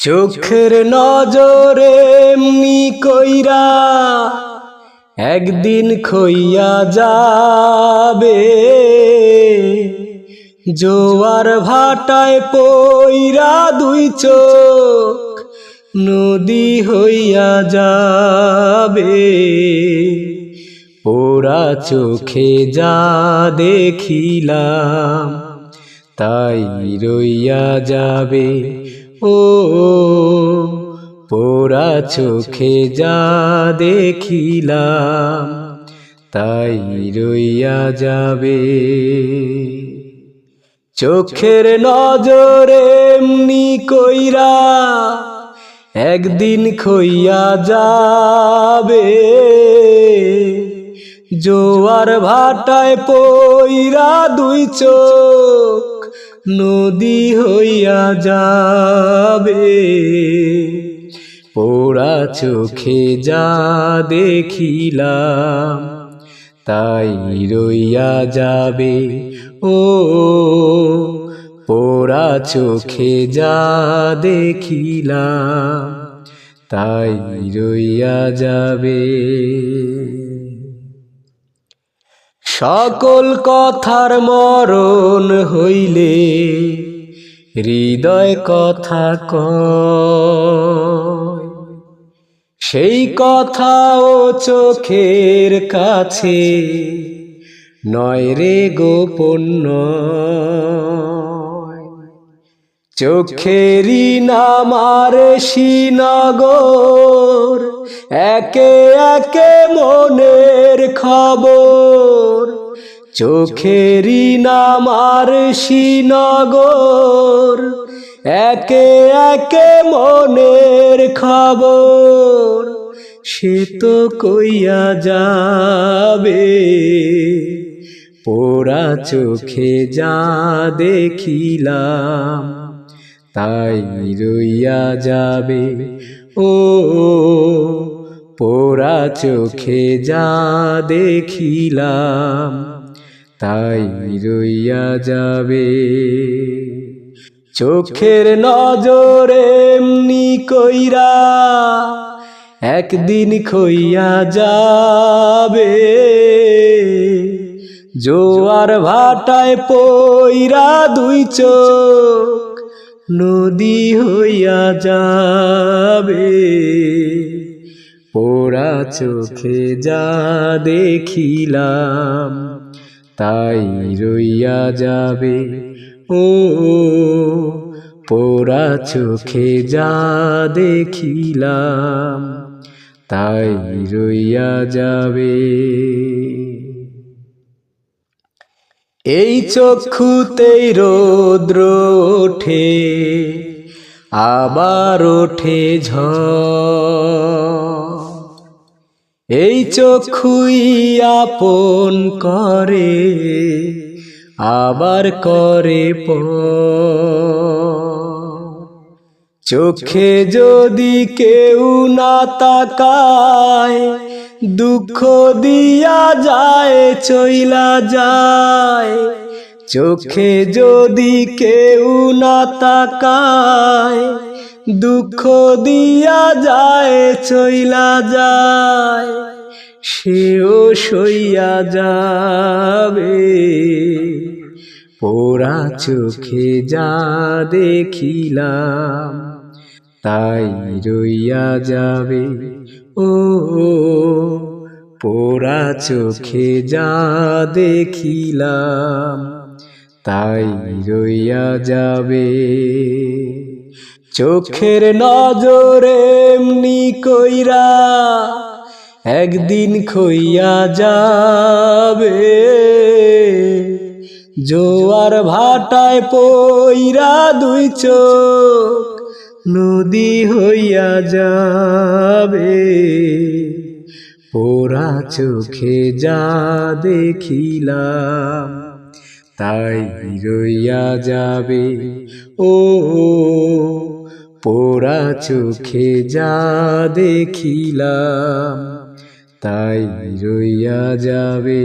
চোখের নজরে এমনি কইরা একদিন খইয়া যাবে, জোয়ার ভাটায় পইরা দুই চোখ নদী হইয়া যাবে। পোড়া চোখে যা দেখিলাম তাই রইয়া যাবে। ও পোড়া চোখে যা দেখিলাম তাই রইয়া যাবে। চোখের নজরে এমনি কইরা একদিন খইয়া যাবে, জোয়ার ভাটায় পইরা দুই চোখ নদী হইয়া যাবে। পোড়া চোখে যা দেখিলাম তাই রইয়া যাবে। ও পোড়া চোখে যা দেখিলাম তাই রইয়া যাবে। সকল কথার মরণ হইলে হৃদয় কথা কয়, সেই কথাও চোখের কাছে নয় রে গোপন নয়। চোখেরই নামার শ্রীনগর, একে একে মনের খবর। চোখেরই নামার শ্রীনগর, একে একে মনের খবর। সে তো কইয়া যাবে, পোড়া চোখে যা দেখিলাম তাই রইয়া যাবে। ও পোড়া চোখে যা দেখিলাম তাই রইয়া যাবে। চোখের নজরে এমনি কইরা একদিন খইয়া যাবে, জোয়ার ভাটায় পইরা দুই চোখ নদী হইয়া যাবে। পোড়া চোখে যা দেখিলাম তাই রইয়া যাবে। ও পোড়া চোখে যা দেখিলাম তাই রইয়া যাবে। এই চক্ষুতেই রৌদ্র ওঠে, আবার ওঠে ঝড়। এই চক্ষুই আপন করে, আবার করে পর। চোখে যদি কেউ না তাকায়, দুঃখ দিয়া যায় চইলা যায়। চোখে যদি কেউ না তাকায়, দুঃখ দিয়া যায় চইলা যায়। সেও সইয়া যাবে, পোড়া চোখে যা দেখিলাম তাই রইয়া যাবে। ও পোড়া চোখে যা দেখিলাম তাই রইয়া যাবে। চোখের নজরে এমনি কইরা একদিন খইয়া যাবে, জোয়ার ভাটায় পইরা দুই চোখ নদী হইয়া যাবে। পোড়া চোখে যা দেখিলাম তাই রইয়া যাবে। ও পোড়া চোখে যা দেখিলাম তাই রইয়া যাবে।